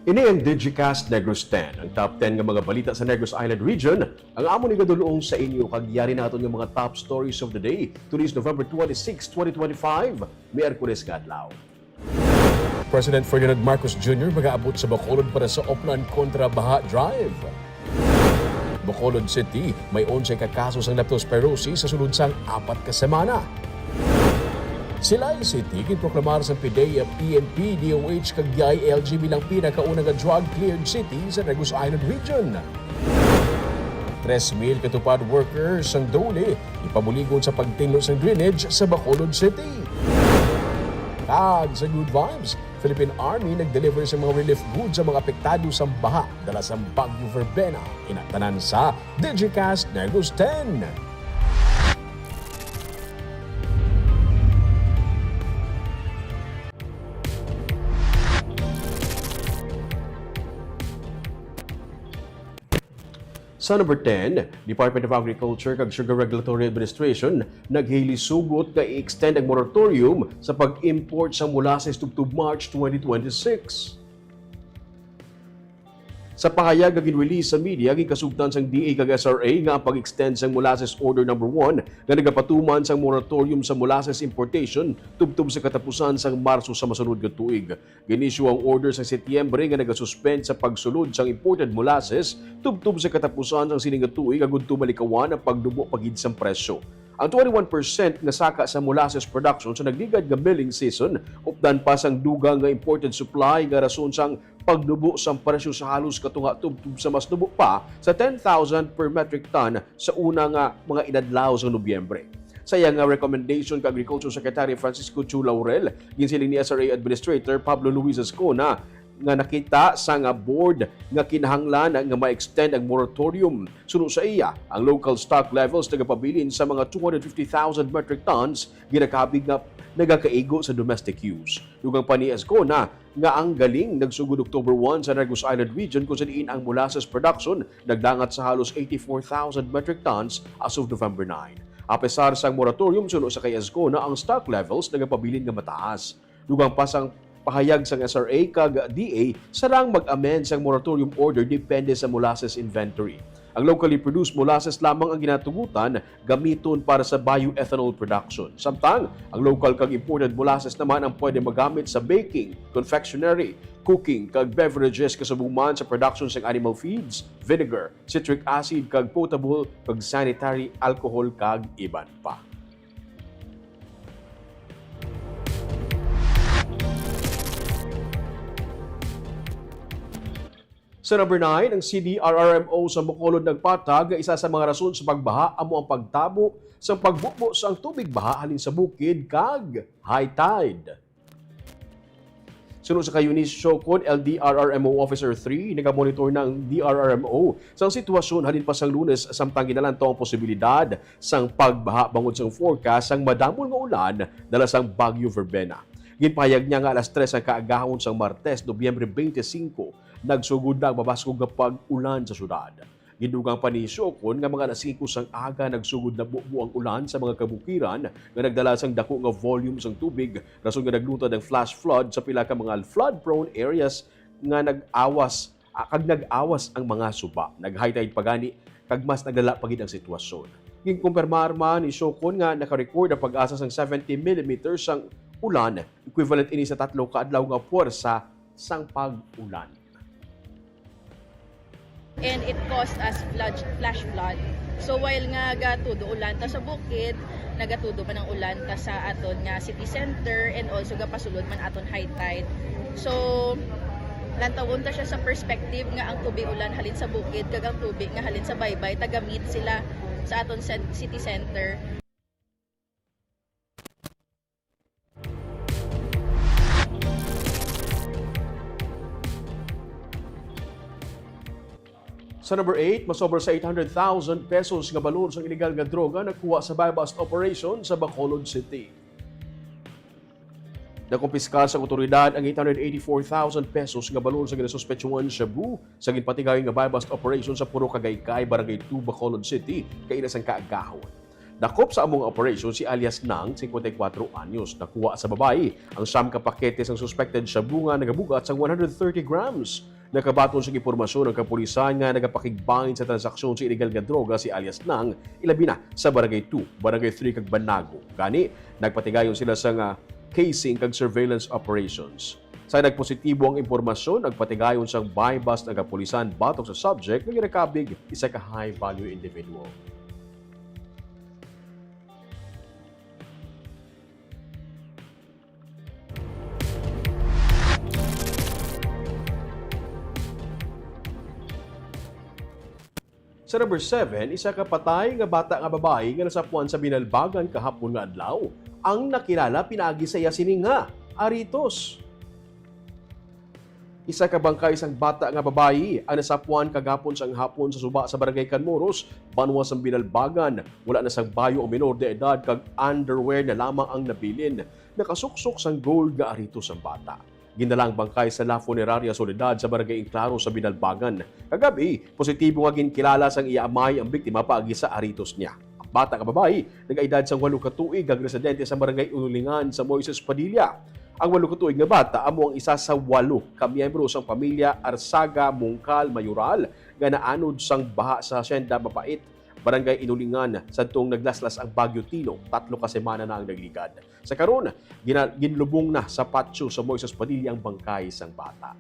Ini ang Digicast Negros X, ang top 10 nga mga balita sa Negros Island region. Ang amo ni gadulong sa inyo kagyari naton yung mga top stories of the day. Today is November 26, 2025, Miyerkules kadlaw. President Ferdinand Marcos Jr. mag-aabot sa Bacolod para sa Oplan kontra Baha Drive. Bacolod City, may 11 kakaso ng Leptospirosis sa sunod sang 4 ka semana. Silay City, ginproklamar sa PDEA, PNP, DOH, kag DILG bilang pinakaunang drug-cleared city sa Negros Island region. 3,000 katupad workers ang dole ipabuligon sa pagtinlo sa drainage sa Bacolod City. Kag sa Good Vibes, Philippine Army nag-deliver sa mga relief goods sa mga apektado sa baha dala sa Bagyo Verbena. Inatanan sa Digicast Negros X. Sa number 10, Department of Agriculture kag Sugar Regulatory Administration naghili sugot nga i-extend ang moratorium sa pag-import sa molasses tubtub March 2026. Sa pahayag nga ginrelease sa media, gikasugtan sang DA kag SRA nga ang pag-extend sang molasses order number 1 nga nagapatuman sang moratorium sa molasses importation tubtub sa katapusan sang Marso sa masunod nga tuig. Ginisyu ang order sa Setyembre nga nagasuspend sa pagsulod sang imported molasses tubtub sa katapusan sang sining nga tuig agud tumalikawan ang pagdubo pagid sang presyo. Ang 21% nga saka sa molasses production sa nagligad nga milling season updan pa sang dugang nga imported supply nga rason sang pagdubo sa presyo sa halos katunga tubtub sa mas dubo pa sa 10,000 per metric ton sa una nga mga inadlaw sa Nobyembre. Sa iyang recommendation kay Agriculture Secretary Francisco Chu Laurel, ginsiling ni SRA Administrator Pablo Luis Ascona nga nakita sa nga board nga kinahanglan nga ma-extend ang moratorium. Sunod sa iya, ang local stock levels nagapabilin sa mga 250,000 metric tons ginakabig nga nagakaigo sa domestic use. Dugang pa ni Ascona nga ang galing nagsugod October 1 sa Negros Island region kung saan ang molasses production nagdangat sa halos 84,000 metric tons as of November 9. Apesar sa moratorium sunod sa kay Ascona, ang stock levels nagapabilin nga mataas. Dugang pa sang pahayag sang SRA kag DA sarang mag-amend sang moratorium order depende sa molasses inventory. Ang locally produced molasses lamang ang ginatugutan gamiton para sa bioethanol production. Samtang ang local kag imported molasses naman ang pwede magamit sa baking, confectionery, cooking kag beverages kasubong sa production sang animal feeds, vinegar, citric acid kag potable kag sanitary alcohol kag iban pa. Sa number 9, ang CDRRMO sa Bacolod nagpatag isa sa mga rason sa pagbaha amo ang pagtabo sa pagbubo sa tubig baha halin sa bukid kag high tide. Sunod sa kay Eunice Shokon, LDRRMO Officer 3, nagamonitor ng DRRMO sa sitwasyon halin pa sang Lunes samtang ginalantaw ang posibilidad sang pagbaha bangod sang forecast sang madamol nga ulan dala sang Bagyo Verbena. Ginpahayag niya nga alas 3 ang kaagahon sang Martes, Nobyembre 25, nagsugod na ang mabaskog nga pag-ulan sa syudad. Gidugang pa ni Shokon nga mga alas 5 sang aga nagsugod na buo ang ulan sa mga kabukiran nga nagdala sang dako nga volume sang tubig rason nga naglutad ang flash flood sa pila ka mga flood-prone areas nga nag-awas ang mga suba. Nag-high tide pagani kag mas nagdala pagid ang sitwasyon. Ginkumpirmar man ni Shokon nga naka-record ang pag-asa sang 70 mm sang ulan, equivalent ini sa 3 ka adlaw nga puwersa sang pag-ulan. And it caused us flash flood. So while nga gatudo ulan ta sa bukid, nagatudo man ang ulan ta sa aton nga city center and also gapasulod man aton high tide. So lantawon ta siya sa perspective nga ang tubig ulan halin sa bukid kag ang tubig nga halin sa baybay tagamit sila sa aton city center. Sa number 8, masobra sa 800,000 pesos nga balon sa illegal nga droga nakuha sa buy-bust operation sa Bacolod City. Nakumpiskal sa otoridad ang 884,000 pesos nga balon sa ginasuspetsuhan shabu sa ginpatigay nga buy-bust operation sa Puro Kagaykay, Barangay 2, Bacolod City, kaina sang kaagahon. Dakop sa among operation si alias Nang, 54 anyos. Nakuha sa babae ang siyam ka pakete ng suspected shabu nga nagabugat sa 130 grams. Nakabaton sa impormasyon ng kapulisan nga nagapakigbahin sa transaksyon sa illegal nga droga si alias Nang, ilabi na sa Barangay 2, Barangay 3 kag Banago. Gani, nagpatigayon sila sa casing kag surveillance operations. Sa nagpositibo ang impormasyon, nagpatigayon siyang bypass ng kapulisan batok sa subject na ginakabig isa ka high-value individual. Sa number 7, isa ka patay nga bata nga babae nga nasapuan sa binalbagan kahapon nga adlaw. Ang nakilala pinagi saya sininga, Aritos. Isa ka bangkay isang bata nga babae ang nasapuan kagapon sang hapon sa suba sa Barangay Canmoros, banwa sang binalbagan. Wala na sang bayo o minor de edad kag underwear na lamang ang nabilin. Nakasuksok sang gold nga Aritos ang bata. Ginalang bangkay sa La Funeraria Soledad sa Barangay Inclaro sa Binalbagan. Kagabi, positibo nga ginkilala sang iamay ang biktima paagi sa aritos niya. Ang bata nga babae, nag-aedad sang 8 ka tuig kag residente sa Barangay Unulingan sa Moises Padilla. Ang 8 ka tuig nga bata amo ang isa sa 8 ka miyembro sang pamilya Arsaga Mungkal Mayoral nga naanod sang baha sa Hacienda Mapait, Barangay Inulingan, sadtong naglaslas ang Bagyo Tino, 3 ka semana na ang nagligad. Sa karon, ginlubong na sa patio sa Moises Padilla ang bangkay sang bata.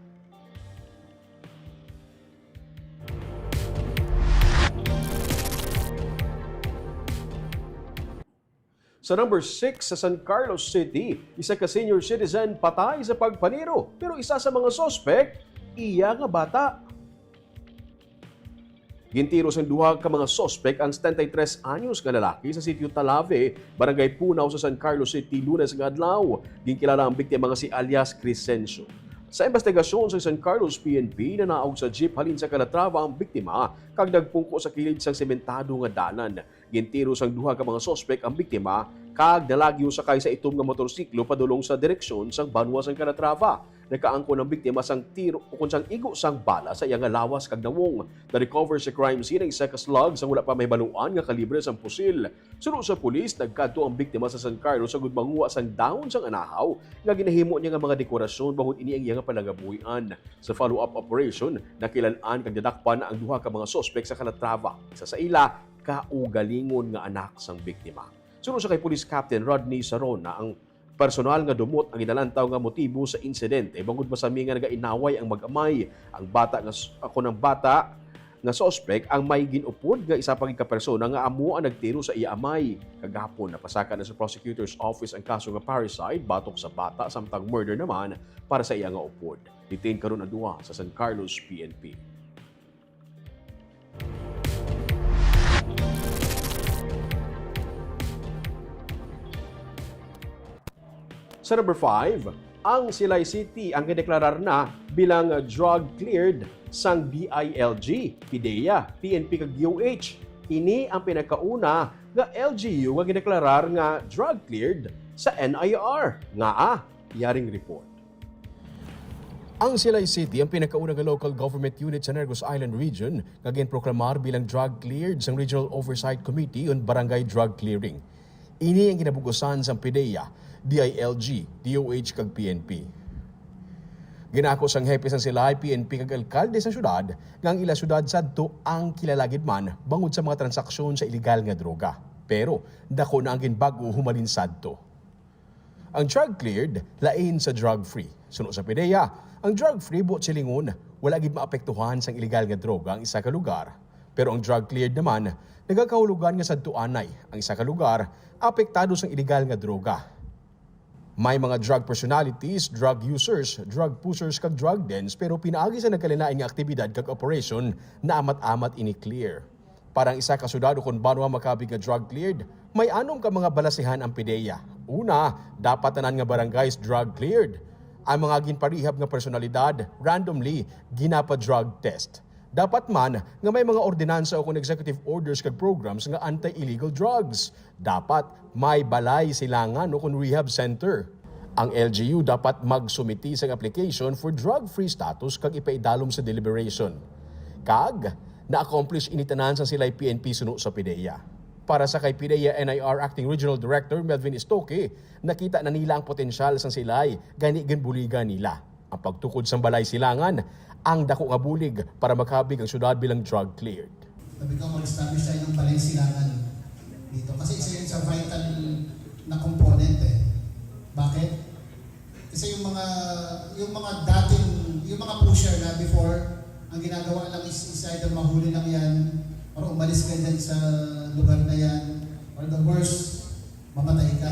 Sa number 6 sa San Carlos City, isa ka senior citizen patay sa pagpaniro, pero isa sa mga sospek, iya nga bata. Gintiro sa duha ka mga sospek ang 73 anyos nga lalaki sa sitio Talave, Barangay Punaw sa San Carlos City, Lunes nga adlaw. Ginkilala ang biktima nga si alias Crescencio. Sa investigasyon sa San Carlos PNP, nanaog sa jeep halin sa Calatrava ang biktima kag nagpungko sa kilid sang sementado nga dalan. Gintiro sang duha ka mga sospek ang biktima kag nalagyo sakay sa itom nga motorsiklo padulong sa direksyon sang banwa sang Calatrava. Nakaangko ng biktima sang tiro o kunsang igo sang bala sa iyang lawas kag nawong. Na-recover sa crime scene ang isa ka slug sang wala pa may baluan nga kalibre sang pusil. Sunod sa pulis, nagkadto ang biktima sa San Carlos sa gudmanguha sang dahon sang anahaw nga ginahimo niya nga mga dekorasyon bangod ini ang iyang palagabuhian. Sa follow-up operation, nakilan-an kag nadakpan ang duha ka mga sospek sa Calatrava. Isa sa ila, kaugalingon nga anak sang biktima. Sunod sa kay Police Captain Rodney Sarona, ang personal nga dumot ang inalantaw nga motibo sa insidente bangod masami nga nagainaway ang mag-amay. Ang bata nga sospek ang may ginupod nga isa pang persona nga amo ang nagtiro sa iya amay. Kagahapon napasaka na sa prosecutor's office ang kaso nga parricide batok sa bata samtang murder naman para sa iya nga upod. Detain karon ang duha sa San Carlos PNP. Sa number 5, ang Silay City ang gideklarar na bilang drug-cleared sang DILG, PIDEA, PNP kag DOH. Ini ang pinakauna nga LGU nga gideklarar nga drug-cleared sa NIR. Yaring report. Ang Silay City ang pinakauna nga local government unit sa Negros Island Region nga ginproklamar bilang drug-cleared sang Regional Oversight Committee on Barangay Drug Clearing. Ini ang ginabugusan sang PIDEA, DILG, DOH kag PNP. Ginako sang hepe sang Silay, PNP kag alkalde sa syudad nga ang ila syudad sadto ang kilalagid man bangod sa mga transaksyon sa illegal nga droga. Pero dako na ang ginbago humalin sadto. Ang drug cleared lain sa drug free. Sunod sa PIDEA, ang drug free buot silingon wala gid maapektuhan sang illegal nga droga ang isa ka lugar. Pero ang drug cleared naman nagakahulugan nga sadto anay ang isa ka lugar apektado sang illegal nga droga. May mga drug personalities, drug users, drug pushers kag drug dens pero pinaagi sa nagkalinain nga aktibidad kag operation na amat-amat ini-clear. Parang isa ka sudado kung banwa makabig nga drug cleared, may anom ka mga balasehan ang PIDEA. Una, dapat tanan nga barangays drug cleared. Ang mga ginparihab nga personalidad, randomly, ginapa-drug test. Dapat man nga may mga ordinansa o executive orders kag programs nga anti-illegal drugs. Dapat may balay silangan o rehab center. Ang LGU dapat magsumiti sa application for drug-free status kag ipaidalom sa deliberation. Kag, na-accomplish initanan sa sila'y PNP suno sa PIDEA. Para sa kay PIDEA NIR Acting Regional Director Melvin Istoque, nakita na nila ang potensyal sa silay, gani buligan nila. Ang pagtukod sa balay silangan, ang dako nga bulig para makabig ang syudad bilang drug cleared. Sabi ko, mag-establish tayo ng balay silangan dito. Kasi isa yun sa vital na component eh. Bakit? Kasi yung mga dating, yung mga pusher na before, ang ginagawa lang is either mahuli lang yan, or umalis ka dyan sa lugar na yan, or the worst, mamatay ka.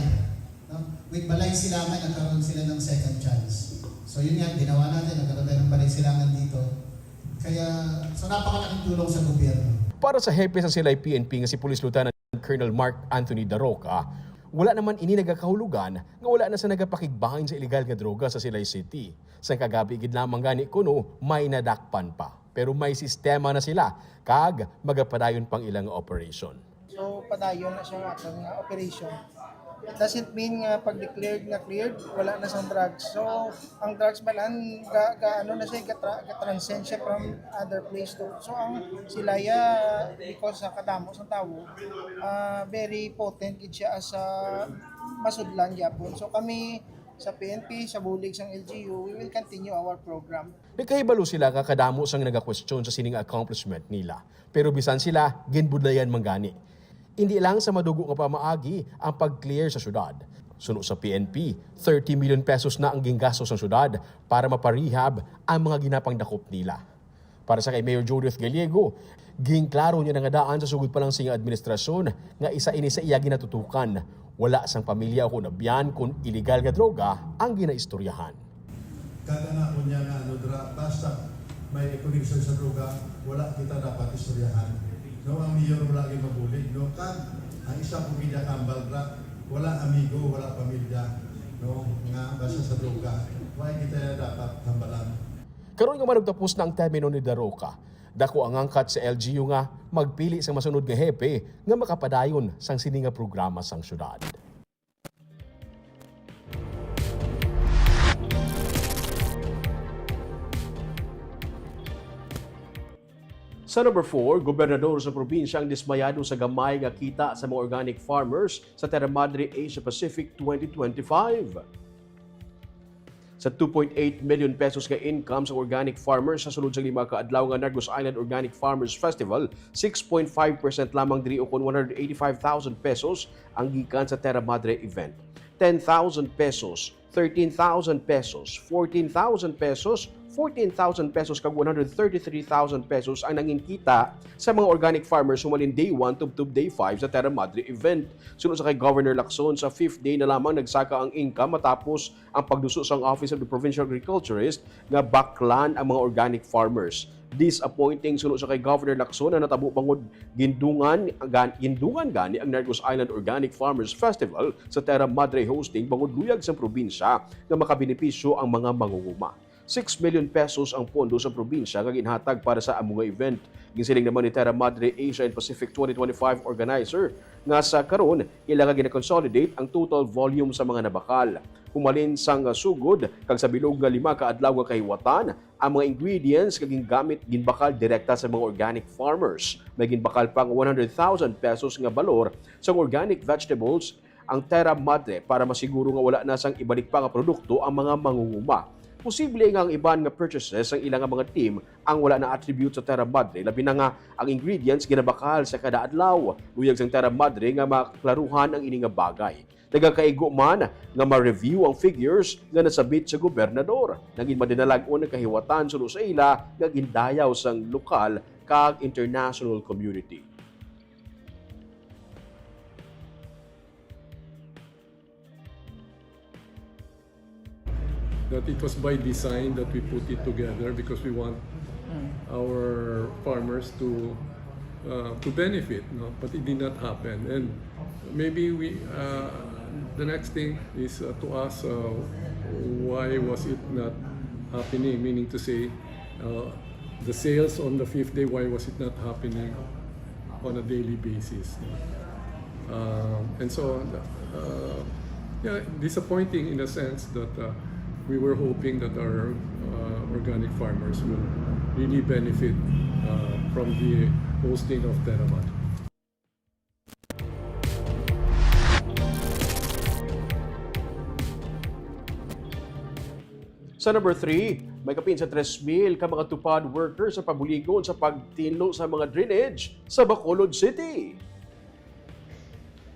No? With balay silangan, nagkaroon sila ng second chance. So yun yan, ginawa natin, nagkaroon tayo ng balay silangan dito. Kaya, so napakalaking tulong sa gobyerno. Para sa hepe sa silay PNP nga si Police Lieutenant Colonel Mark Anthony Daroca, wala naman ini nagakahulugan nga wala na sa nagapakigbahin sa illegal nga droga sa Silay City. Sa kagabi gid lamang gani kuno may nadakpan pa. Pero may sistema na sila kag magapadayon pang ilang operation. So padayon na siya atong operation. It doesn't mean nga pag declared na cleared wala na sang drugs. So ang drugs balan ano na siya transcend siya from other place to. So ang silaya because sa kadamo sa tawo very potent gid siya as masudlan gyapon. So kami sa PNP, sa bulig sang LGU, we will continue our program. Nagkahibalo sila nga kadamo sang naga-question sa sining accomplishment nila. Pero bisan sila ginbudlayan manggani. Hindi lang sa madugo nga pamaagi ang pag-clear sa syudad. Suno sa PNP, 30 million pesos na ang ginggastos sa syudad para maparehab ang mga ginapangdakop nila. Para sa kay Mayor Judith Gallego, gingklaro niya nga daan sa sugod pa lang sing administrasyon nga isa ini sa iya ginatutukan. Wala sang pamilya o nabiyan kung illegal nga droga ang ginaistoryahan. Kada na ko niya nga basta may connection sa droga, wala kita dapat istoryahan. No, ang mayor wala lagi mabulig. No, ang isa pamilya kambal wala amigo, wala pamilya. No, nga basta sa droga. Why kita dapat hambalan? Karon nga manugtapos na ang termino ni Daroca, dako ang angkat sa LGU nga magpili sa masunod nga hepe nga makapadayon sang sini nga programa sang syudad. Sa number 4, gobernador sa probinsya ang dismayado sa gamay nga kita sa mga organic farmers sa Terra Madre Asia Pacific 2025. Sa 2.8 million pesos nga income sa organic farmers sa sulod sa 5 kaadlaw nga Negros Island Organic Farmers Festival, 6.5% lamang diri o kon 185,000 pesos ang gikan sa Terra Madre event. 10,000 pesos, 13,000 pesos, 14,000 pesos, 14,000 pesos kag 133,000 pesos ang nangingkita sa mga organic farmers sumalin day 1 tubtub day 5 sa Terra Madre event. Sunod sa kay Governor Lacson, sa 5th day na lamang nagsaka ang income matapos ang pagduso sa Office of the Provincial Agriculturist nga baklan ang mga organic farmers. Disappointing sunod sa kay Governor Lacson na natabo bangod gindungan gani ang Negros Island Organic Farmers Festival sa Terra Madre hosting bangod luyag sa probinsya nga makabenepisyo ang mga mangunguma. 6 million pesos ang pondo sa probinsya nga ginhatag para sa among event. Ginsiling naman ni Terra Madre Asia and Pacific 2025 organizer nga sa karon ila nga gina-consolidate ang total volume sa mga nabakal. Humalin sang sugod kag sa bilog nga 5 kaadlaw nga kahiwatan ang mga ingredients kag gingamit ginbakal direkta sa mga organic farmers. May ginbakal pang 100,000 pesos nga balor sa organic vegetables ang Terra Madre para masiguro nga wala na sang ibalik pa nga produkto ang mga mangunguma. Posible nga ang iban nga purchases ang ilang mga team ang wala na attribute sa Terra Madre, labi na nga ang ingredients ginabakal sa kada adlaw. Luyag sang Terra Madre nga maklaruhan ang ini nga bagay. Nagakaigo man nga ma-review ang figures nga nasabit sa gobernador. Naging madinalag-on ang kahiwatan suno sa ila nga gindayaw sang lokal kag international community. That it was by design that we put it together because we want our farmers to benefit, no? But it did not happen, and maybe the next thing is to ask why was it not happening? Meaning to say, the sales on the 5th day, why was it not happening on a daily basis? And so, yeah, disappointing in a sense that. We were hoping that our organic farmers will really benefit from the hosting of Terra Madre. Sa number 3, may kapin sa 3,000 ka mga tupad workers sa pabuligon sa pagtinlo sa mga drainage sa Bacolod City.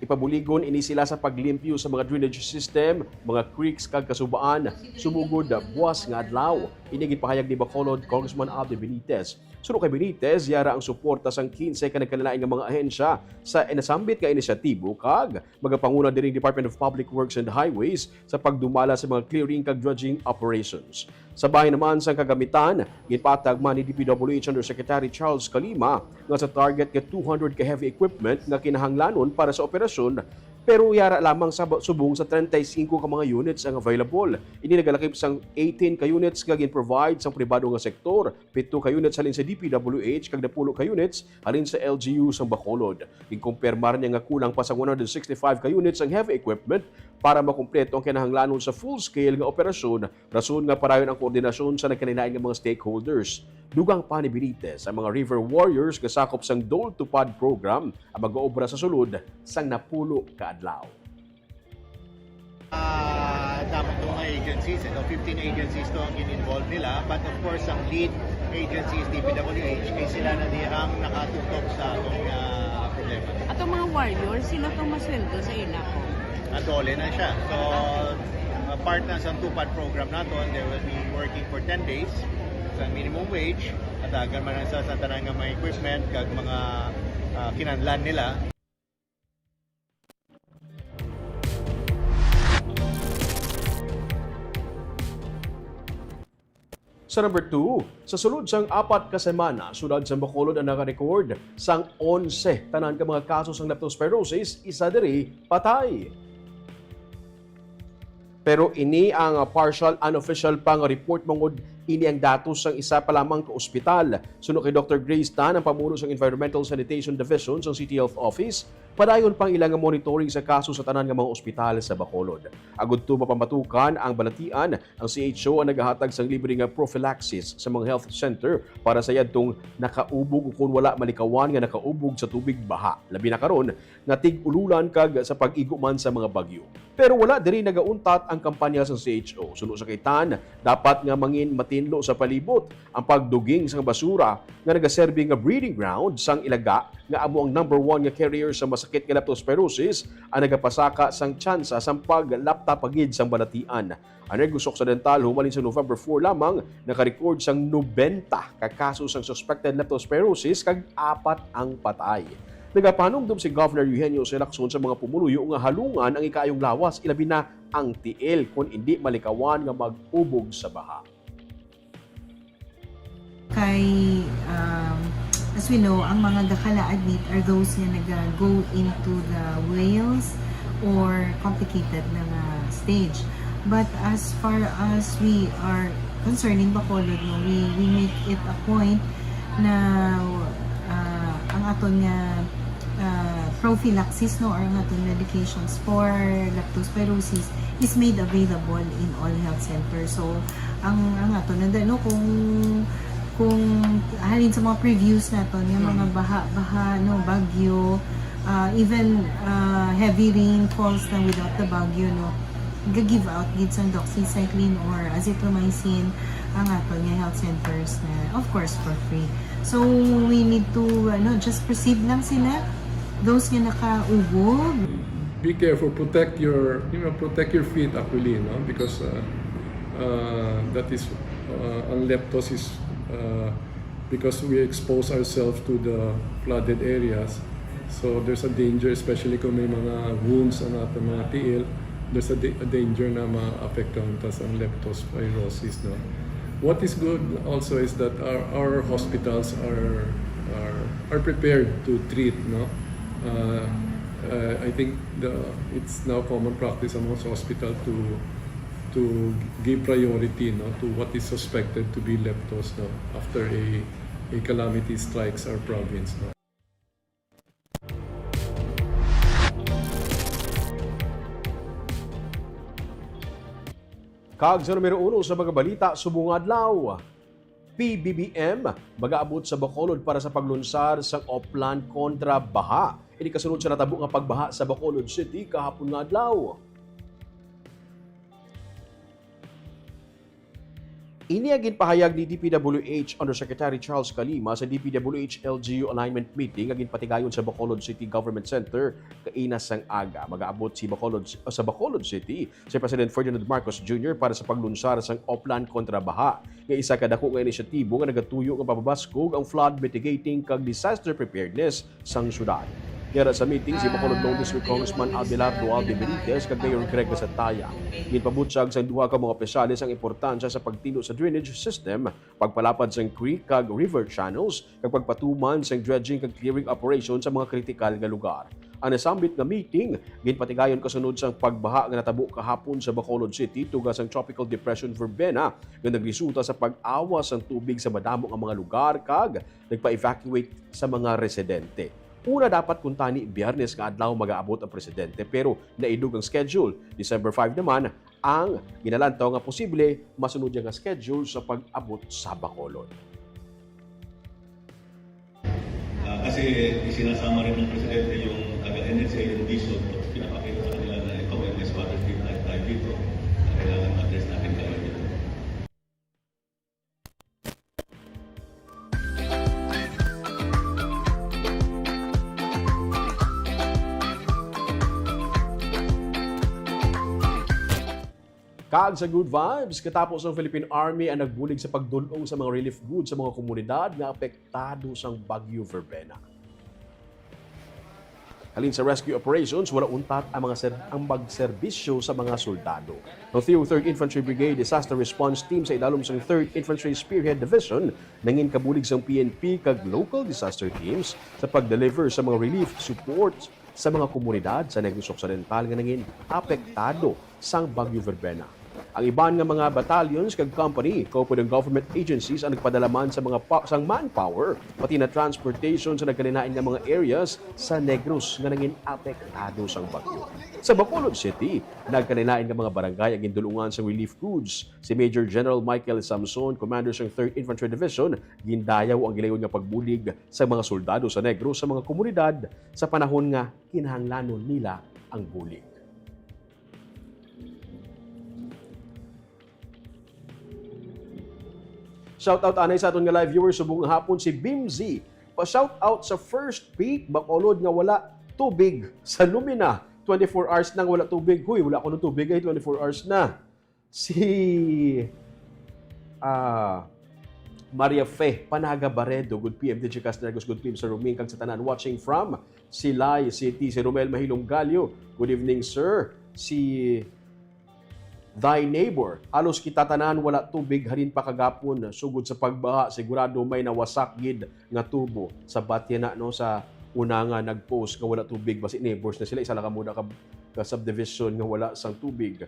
Ipabuligon ini sila sa paglimpyo sa mga drainage system, mga creeks kag kasubaan, sumugod buwas nga adlaw. Ini gipahayag ni Bacolod Congressman Abdi Benitez. Suno kay Benitez, yara ang suporta sang 15 ka nagkalalain nga mga ahensya sa inasambit nga inisyatibo kag magapanguna diri Department of Public Works and Highways sa pagdumala sa mga clearing kag dredging operations. Sa bahay naman sang kagamitan, ginpatag man ni DPWH Undersecretary Charles Calima nga sa target nga 200 ka heavy equipment nga kinahanglanon para sa operasyon, pero yara lamang sa subong sa 35 ka mga units ang available. Ini nagalakip sang 18 ka units nga gin-provide sa pribado nga sektor, 7 ka units halin sa DPWH kag 10 ka units halin sa LGU sa Bacolod. Ginkumpirmar niya nga kulang pa sa 165 ka units ang heavy equipment para makumpleto ang kinahanglanon sa full-scale nga operasyon, rason nga parayon ang koordinasyon sa nagkaninain nga mga stakeholders. Dugang pa ni Benitez ang mga River Warriors kasakop sang Dole to Pod program ang mag-oobra sa sulod sang napulo ka adlaw. Dapat itong mga agencies, 15 agencies to ang in-involve nila, but of course ang lead agency is DPWH, kaya sila na dihang nakatutok sa atong problema. At ang mga warriors, sila itong masweldo sa ila ko? Dole na siya. So, part na sa tupad program nato, they will be working for 10 days sa minimum wage at agan man sa tanan nga mga equipment kag mga kinahanglan nila. Sa number 2, sa sulod sang 4 ka semana, syudad sa Bacolod ang naka-record sang 11 tanan ka mga kaso sang leptospirosis, isa diri patay. Pero ini ang partial unofficial pang report mangod ini ang datos sang isa pa lamang ka ospital. Suno kay Dr. Grace Tan, ang pamuno sang Environmental Sanitation Division sa City Health Office, padayon pang ilang monitoring sa kaso sa tanan nga mga ospital sa Bacolod. Agud to mapamatukan ang balatian, ang CHO ang nagahatag sang libre nga prophylaxis sa mga health center para sa yadtong nakaubog o kung wala malikawan nga nakaubog sa tubig baha. Labi na karon nga tig-ululan kag sa pag-igo man sa mga bagyo. Pero wala diri nagauntat ang kampanya sa CHO. Suno sa Tan, dapat nga mangin matinlo sa palibot ang pagduging sa basura nga nagaserbi nga breeding ground sang ilaga nga amo ang number 1 nga carrier sa masakit nga leptospirosis ang nagapasaka sang tsansa sang paglapta pagid sang balatian. Ang Negros Occidental humalin sa November 4 lamang nakarecord sang 90 ka kaso sang suspected leptospirosis kag 4 ang patay. Nagapanumdum si Governor Eugenio Lacson sa mga pumuluyo nga halungan ang ikaayong lawas, ilabi na ang tiil kung hindi malikawan nga mag-ubog sa baha. Kay, as we know, ang mga gakala admit are those na nag-go into the whales or complicated na stage. But as far as we are concerned in Bacolod, no, we make it a point na ang aton nga prophylaxis or ang aton medications for leptospirosis is made available in all health centers. So ang aton no, kung halin sa mga previews naton yung mga baha no, bagyo, even heavy rain falls na without the bagyo, no, give out gid sang doxycycline or azithromycin ang aton nga health centers na of course for free. So we need to just proceed lang sila, those nga nakaubog. Be careful, protect your feet actually, no, because that is ang leptosis because we expose ourselves to the flooded areas. So there's a danger, especially kung may mga wounds ang ating mga tiil, there's a danger na ma-apektuhan ta sa leptospirosis, no. What is good also is that our hospitals are prepared to treat, no. I think it's now common practice amongst hospital to give priority, no, to what is suspected to be leptos, no, after a calamity strikes our province, no. Kag sa numero 1 sa mga balita subong adlaw. PBBM magaabot sa Bacolod para sa paglunsar sa Oplan kontra baha. Ini kasunod sa natabo nga pagbaha sa Bacolod City kahapon nga adlaw. Iniagin pahayag ni DPWH Undersecretary Charles Calima sa DPWH LGU Alignment Meeting agin patigayon sa Bacolod City Government Center kainas sang aga. Mag-aabot sa Bacolod City si President Ferdinand Marcos Jr. para sa paglunsar sang Oplan kontra baha. Nga isa ka dako nga inisyatibo nga nagatuyo nga pababaskog ang flood mitigating kag disaster preparedness sang syudad. Kaya sa meeting, si Bacolod Lone District Congressman Abelardo Alde Benitez kag Mayor Greg Casataya. Ginpabutsag sa duha ka mga opisyalis ang importansya sa pagtino sa drainage system, pagpalapad sa creek kag river channels, kag pagpatuman sa dredging kag clearing operation sa mga kritikal nga lugar. Ang nasambit nga meeting, ginpatigayon kasunod sa pagbaha nga natabo kahapon sa Bacolod City tugas ang Tropical Depression Verbena nga nagresulta sa pag-awas ng tubig sa madamo nga mga lugar kag nagpa-evacuate sa mga residente. Una dapat kuntani Biyernes nga adlaw mag-aabot ang presidente pero naidug ang schedule. December 5 naman ang ginalantaw nga posible masunod nga schedule sa pag-abot sa Bacolod. Kasi isinasama rin ng presidente yung taga-NHA, yung diesel, pinapakita sa kanila na ito may water treatment tayo dito. Kailangan address natin kagad dito. Kag sa good vibes, katapos ng Philippine Army ang nagbulig sa pagdulong sa mga relief goods sa mga komunidad na apektado sang Bagyo Verbena. Halin sa rescue operations, wala untat ang magserbisyo sa mga soldado. Ang 3rd Infantry Brigade Disaster Response Team sa ilalom sang 3rd Infantry Spearhead Division nangin kabulig sang PNP kag local disaster teams sa pag-deliver sa mga relief support sa mga komunidad sa Negros Occidental nga nangin apektado sang Bagyo Verbena. Ang iban nga mga battalions kag company, kaupo ng government agencies ang nagpadalaman sa mga sang manpower, pati na transportation sa nagkalinain nga mga areas sa Negros nga nangin apektado sang bagyo. Sa Bacolod City, nagkalinain nga mga barangay ang gindulungan sa relief goods. Si Major General Michael Samson, commander ng 3rd Infantry Division, gindayaw ang gilayon nga pagbulig sa mga soldado sa Negros sa mga komunidad sa panahon nga kinahanglanon nila ang bulig. Shoutout anay sa aton nga live viewers subong hapon si Bimzy. Pa-shoutout sa first peak Bacolod nga wala tubig sa Lumina. 24 hours nang wala tubig. Huy, wala ko ng tubig ay 24 hours na. Si Maria Fe Panaga Baredo, good PM Digicast Negros, good PM sa Ruming kag sa tanan watching from Silay City. Si Romel Mahilong Galyo, good evening sir. Si Thy neighbor, alos kita tanan wala tubig halin pa kagapon sugod sa pagbaha sigurado may nawasak gid nga tubo sa batya na no sa una nga nagpost nga wala tubig basi neighbors na sila isa lang muna ka subdivision nga wala sang tubig.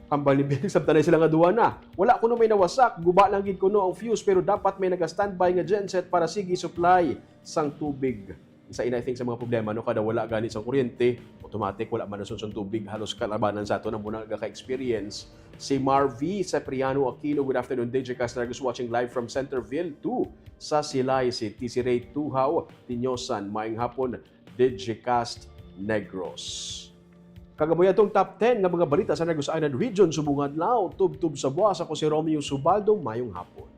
Hambal ni Bilig sabtanay sila nga duwa na. Wala kuno may nawasak, guba lang gid kuno ang fuse pero dapat may naga-standby nga genset para sige supply sang tubig. Isa ina I think sa mga problema no kada wala gani sa kuryente, automatic wala man sa tubig halos kalabanan sa ato na muna nagaka-experience. Si Marvy Cipriano Aquino, good afternoon Digicast Negros watching live from Centerville 2 sa Silay City. Si Ray Tuhaw Tinyosan, maayong hapon Digicast Negros. Kagabuya itong top 10 nga mga balita sa Negros Island Region subungan lao tub-tub sa buwas. Ako si Romeo Subaldo, mayong hapon.